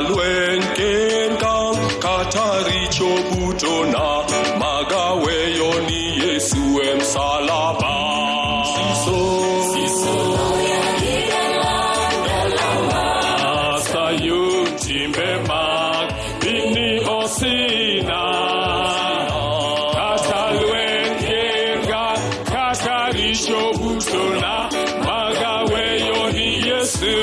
luen kengang kataricho butona magawe yoni Yesu emsalaba siso ya kirala dalama sayun timbe mag ini osina kataluen kengang katarisho butona magawe yoni Yesu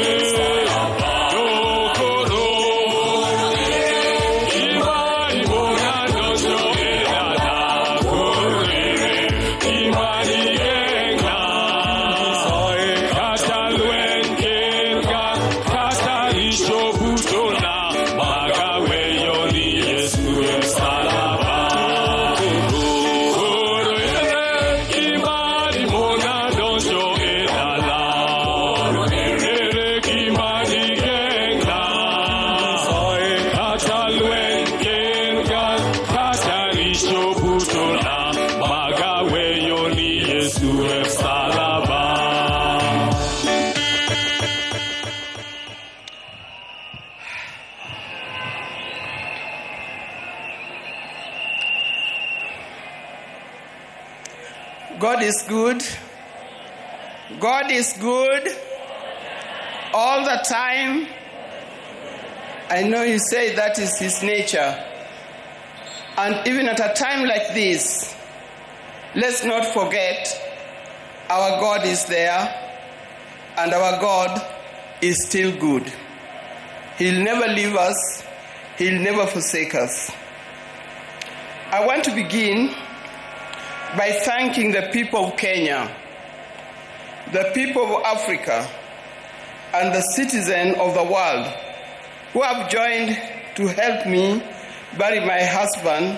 God is good. God is good all the time. I know you say that is his nature. And even at a time like this, let's not forget our God is there and our God is still good. He'll never leave us. He'll never forsake us. I want to begin by thanking the people of Kenya, the people of Africa, and the citizens of the world who have joined to help me bury my husband,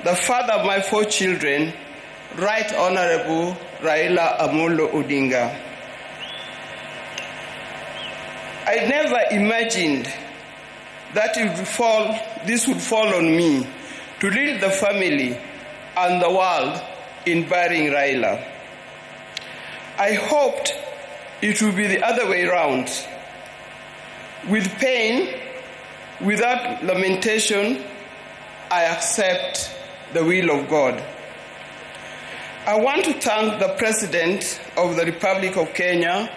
the father of my 4 children, Right Honorable Raila Amolo Odinga. I never imagined that this would fall on me to lead the family and the world in burying Raila. I hoped it would be the other way around. With pain, without lamentation, I accept the will of God. I want to thank the President of the Republic of Kenya,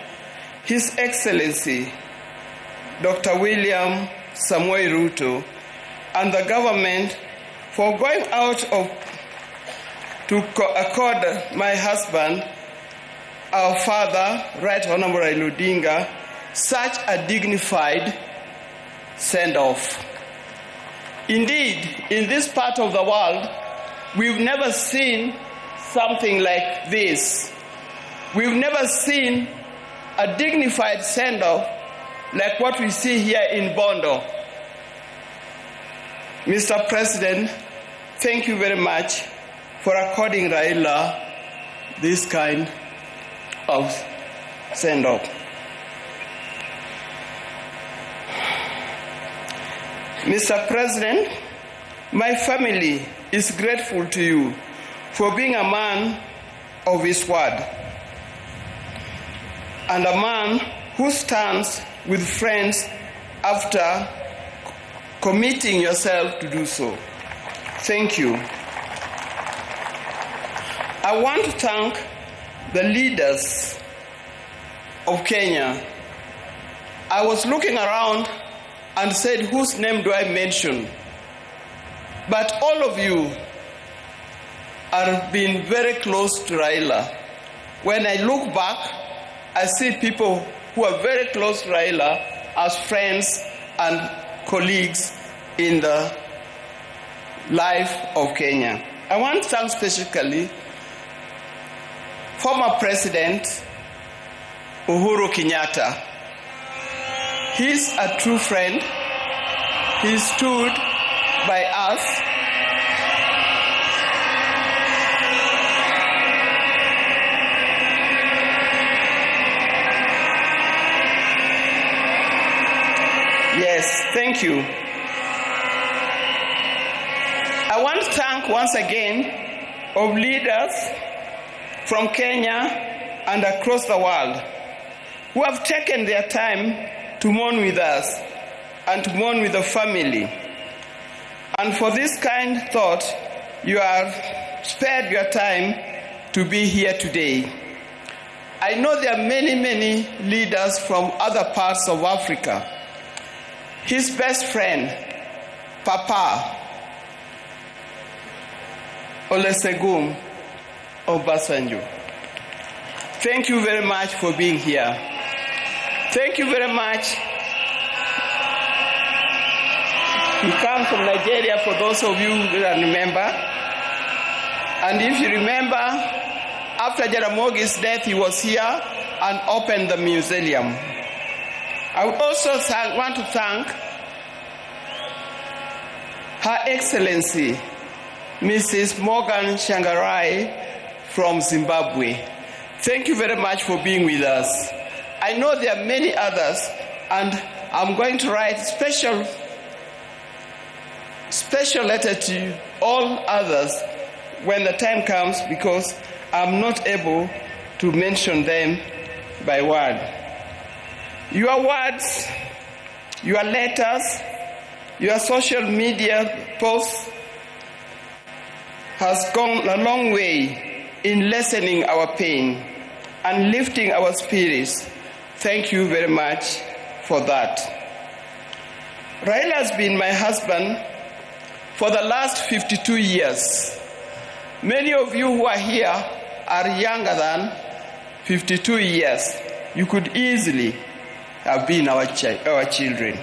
His Excellency, Dr. William Samoei Ruto, and the government for going out to accord my husband, our father, Right Honorable Raila Odinga, such a dignified send-off. Indeed, in this part of the world, we've never seen something like this. We've never seen a dignified send-off like what we see here in Bondo. Mr. President, thank you very much for according Raila this kind of send-off. Mr. President, my family is grateful to you for being a man of his word and a man who stands with friends after committing yourself to do so. Thank you. I want to thank the leaders of Kenya. I was looking around and said, whose name do I mention? But all of you are being very close to Raila. When I look back, I see people who are very close to Raila as friends and colleagues in the life of Kenya. I want to thank specifically former President Uhuru Kenyatta. He's a true friend. He stood by us. Yes, thank you. I want to thank once again of leaders from Kenya and across the world who have taken their time to mourn with us. and to mourn with the family. And for this kind thought, you have spared your time to be here today. I know there are many, many leaders from other parts of Africa. His best friend, Papa Olusegun Obasanjo. Thank you very much for being here. Thank you very much. He comes from Nigeria, for those of you who don't remember. And if you remember, after Jaramogi's death, he was here and opened the museum. I would also want to thank Her Excellency, Mrs. Morgan Shangarai from Zimbabwe. Thank you very much for being with us. I know there are many others, and I'm going to write special letter to all others when the time comes, because I'm not able to mention them by word. Your words, your letters, your social media posts has gone a long way in lessening our pain and lifting our spirits. Thank you very much for that. Raila has been my husband for the last 52 years. Many of you who are here are younger than 52 years. You could easily have been our children.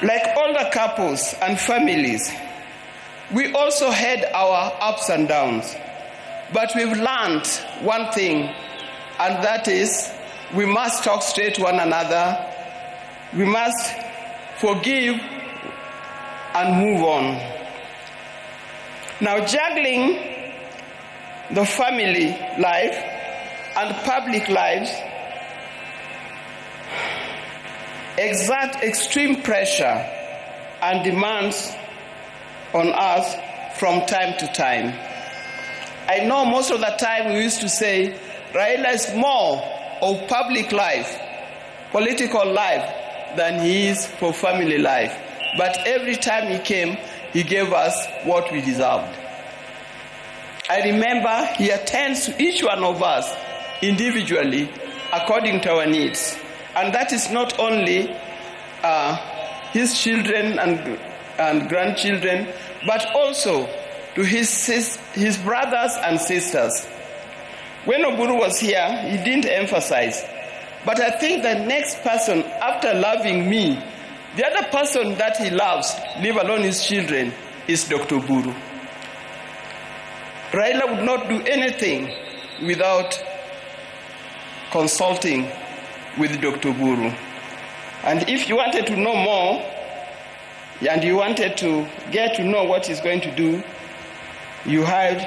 Like all the couples and families, we also had our ups and downs. But we've learned one thing, and that is we must talk straight to one another. We must forgive and move on. Now, juggling the family life and public lives exert extreme pressure and demands on us from time to time. I know most of the time we used to say Raila is more of public life, political life, than he is for family life. But every time he came, he gave us what we deserved. I remember he attends to each one of us individually according to our needs. And that is not only his children and grandchildren, but also to his brothers and sisters. When Oburu was here, he didn't emphasize. But I think the next person, after loving me, the other person that he loves, leave alone his children, is Dr. Oburu. Raila would not do anything without consulting with Dr. Oburu. And if you wanted to know more, and you wanted to get to know what he's going to do, you had,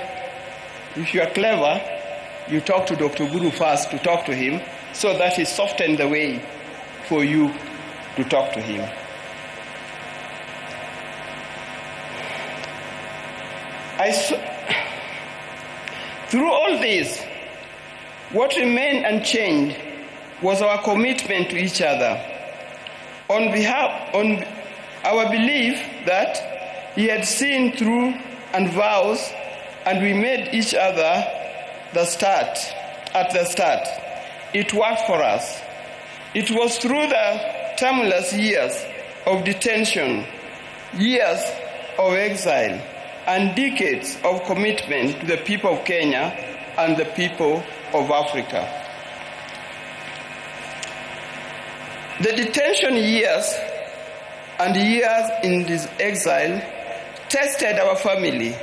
if you are clever, you talk to Dr. Oburu first to talk to him, so that he softened the way for you to talk to him. Through all this, what remained unchanged was our commitment to each other. On our belief that he had seen through and vows, and we made each other at the start. It worked for us. It was through the tumultuous years of detention, years of exile, and decades of commitment to the people of Kenya and the people of Africa. The detention years and years in this exile tested our family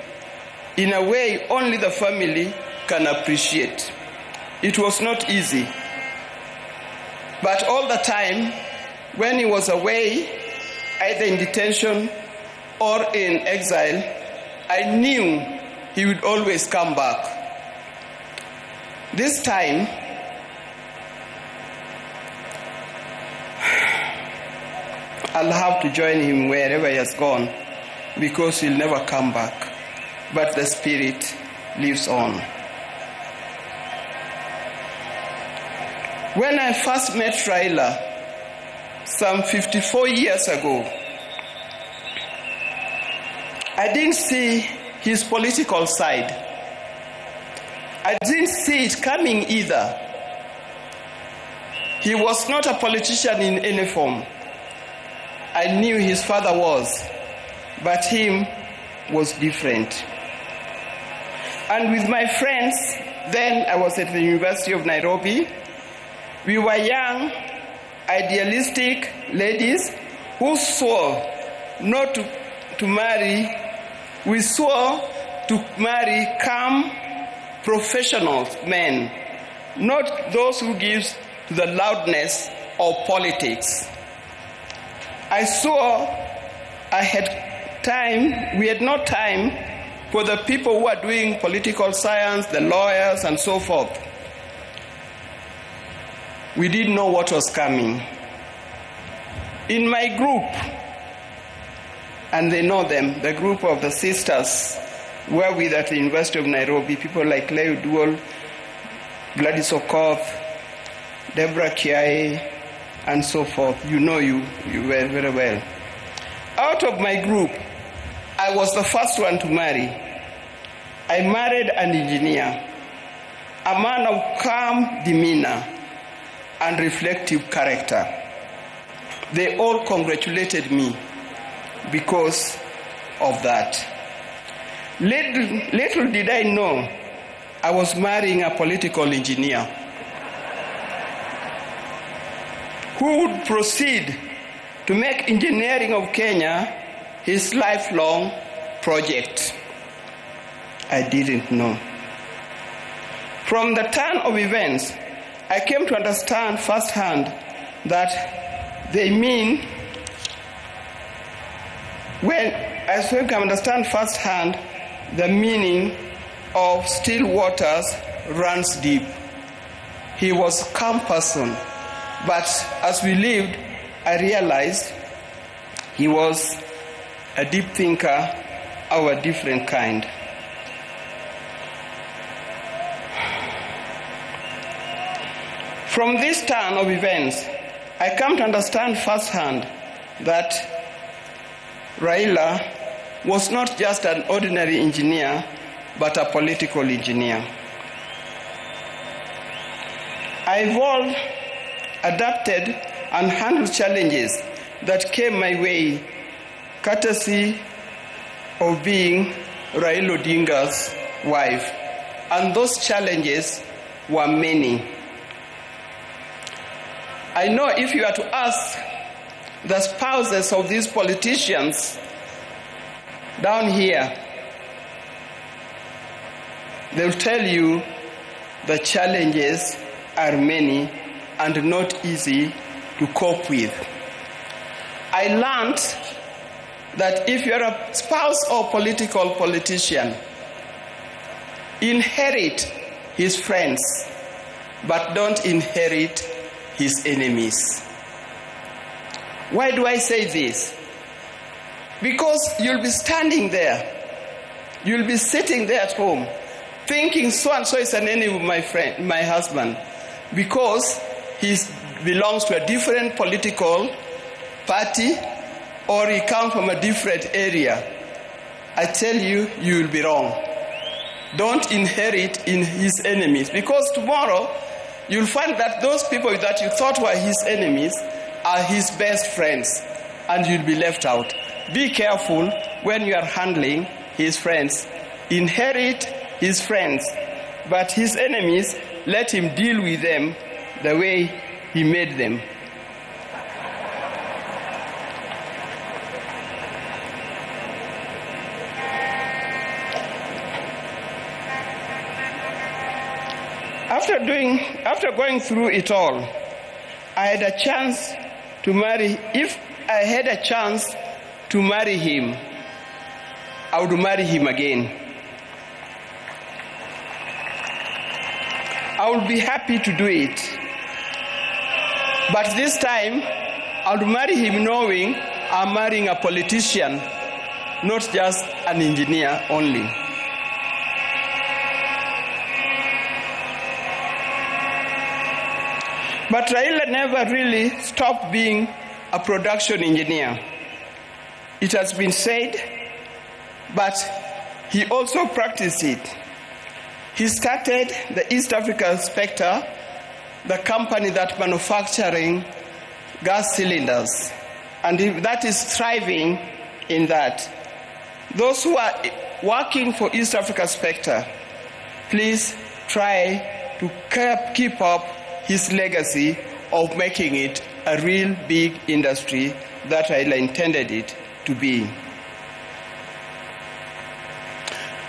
in a way only the family can appreciate. It was not easy. But all the time, when he was away, either in detention or in exile, I knew he would always come back. This time, I'll have to join him wherever he has gone, because he'll never come back. But the spirit lives on. When I first met Raila, some 54 years ago. I didn't see his political side. I didn't see it coming either. He was not a politician in any form. I knew his father was, but him was different. And with my friends, then I was at the University of Nairobi, we were young, idealistic ladies who swore not to marry. We swore to marry calm, professional men, not those who give to the loudness of politics. I swore we had no time for the people who are doing political science, the lawyers and so forth. We didn't know what was coming. In my group, and they know them, the group of the sisters were with at the University of Nairobi, people like Leo Duol, Gladys Okoth, Deborah Kiai, and so forth. You know you very, very well. Out of my group, I was the first one to marry. I married an engineer, a man of calm demeanor and reflective character. They all congratulated me because of that. Little did I know I was marrying a political engineer who would proceed to make engineering of Kenya his lifelong project. I didn't know. From the turn of events, I came to understand firsthand that they mean, I came to understand firsthand the meaning of still waters runs deep. He was a calm person, but as we lived, I realized he was a deep thinker of a different kind. From this turn of events, I come to understand firsthand that Raila was not just an ordinary engineer, but a political engineer. I evolved, adapted, and handled challenges that came my way, courtesy of being Raila Odinga's wife. And those challenges were many. I know if you are to ask the spouses of these politicians down here, they'll tell you the challenges are many and not easy to cope with. I learned that if you're a spouse or political politician, inherit his friends, but don't inherit his enemies. Why do I say this? Because you'll be standing there, you'll be sitting there at home, thinking so-and-so is an enemy of my friend, my husband, because he belongs to a different political party or he comes from a different area. I tell you, you will be wrong. Don't inherit in his enemies, because tomorrow you'll find that those people that you thought were his enemies are his best friends, and you'll be left out. Be careful when you are handling his friends. Inherit his friends, but his enemies, let him deal with them the way he made them. After going through it all, I had a chance to marry. If I had a chance to marry him, I would marry him again. I would be happy to do it. But this time, I would marry him knowing I'm marrying a politician, not just an engineer only. But Raila never really stopped being a production engineer. It has been said, but he also practiced it. He started the East Africa Spectre, the company that manufacturing gas cylinders, and that is thriving in that. Those who are working for East Africa Spectre, please try to keep up his legacy of making it a real big industry that Raila intended it to be.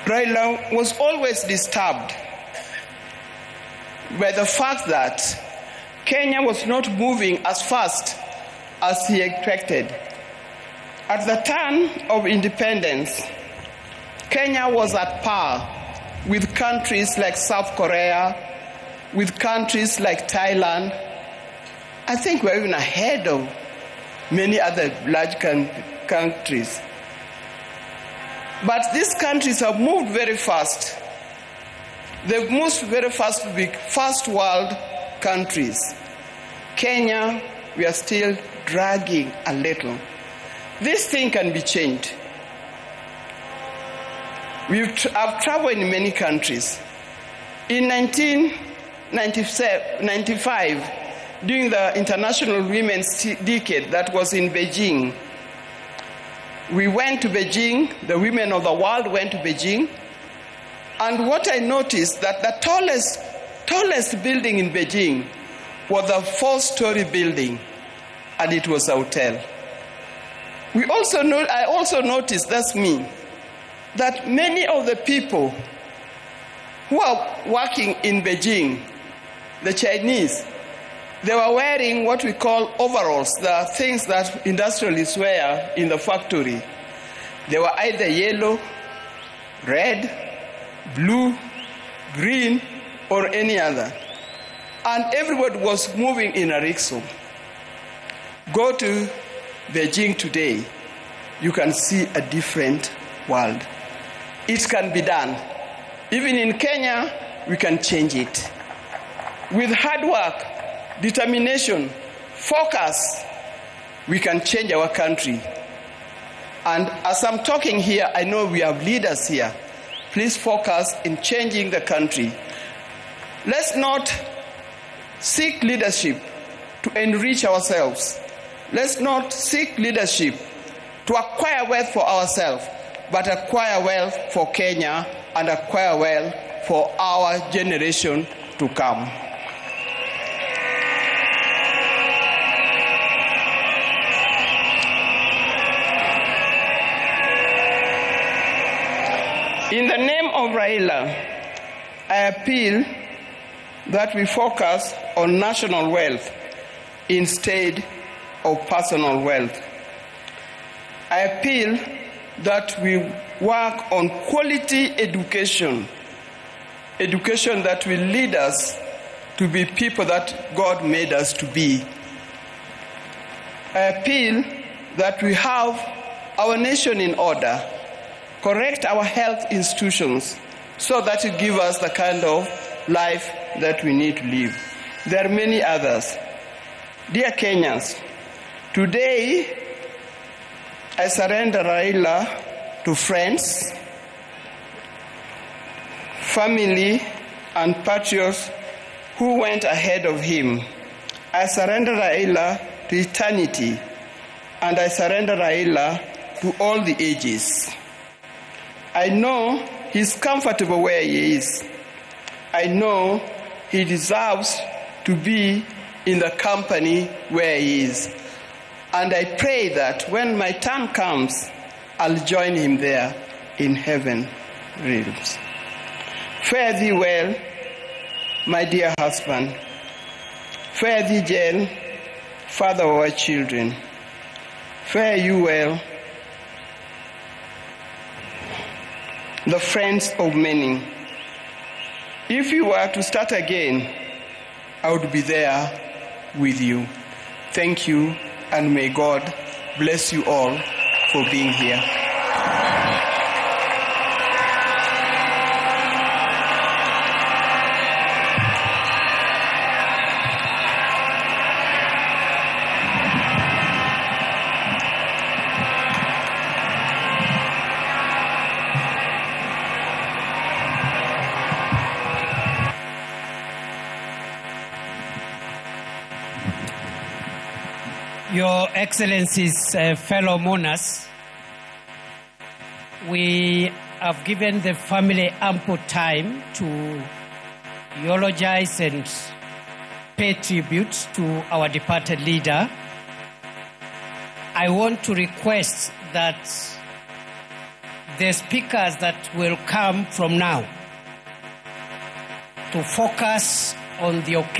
Raila was always disturbed by the fact that Kenya was not moving as fast as he expected. At the turn of independence, Kenya was at par with countries like South Korea, with countries like Thailand. I think we're even ahead of many other large countries. But these countries have moved very fast. They've moved very fast to be first world countries. Kenya, we are still dragging a little. This thing can be changed. I've traveled in many countries. In 1995, during the International Women's Decade that was in Beijing, we went to Beijing, the women of the world went to Beijing, and what I noticed that the tallest building in Beijing was a 4-story building, and it was a hotel. I also noticed, that's me, that many of the people who are working in Beijing, the Chinese, they were wearing what we call overalls, the things that industrialists wear in the factory. They were either yellow, red, blue, green, or any other. And everybody was moving in a rickshaw. Go to Beijing today, you can see a different world. It can be done. Even in Kenya, we can change it. With hard work, determination, focus, we can change our country. And as I'm talking here, I know we have leaders here. Please focus in changing the country. Let's not seek leadership to enrich ourselves. Let's not seek leadership to acquire wealth for ourselves, but acquire wealth for Kenya and acquire wealth for our generation to come. In the name of Raila, I appeal that we focus on national wealth instead of personal wealth. I appeal that we work on quality education, education that will lead us to be people that God made us to be. I appeal that we have our nation in order, correct our health institutions so that it gives us the kind of life that we need to live. There are many others. Dear Kenyans, today I surrender Raila to friends, family, and patriots who went ahead of him. I surrender Raila to eternity, and I surrender Raila to all the ages. I know he's comfortable where he is. I know he deserves to be in the company where he is. And I pray that when my time comes, I'll join him there in heaven realms. Fare thee well, my dear husband. Fare thee, Jane, father of our children. Fare you well, the friends of many. If you were to start again, I would be there with you. Thank you, and may God bless you all for being here. Your Excellencies, fellow mourners, we have given the family ample time to eulogize and pay tribute to our departed leader. I want to request that the speakers that will come from now to focus on the occasion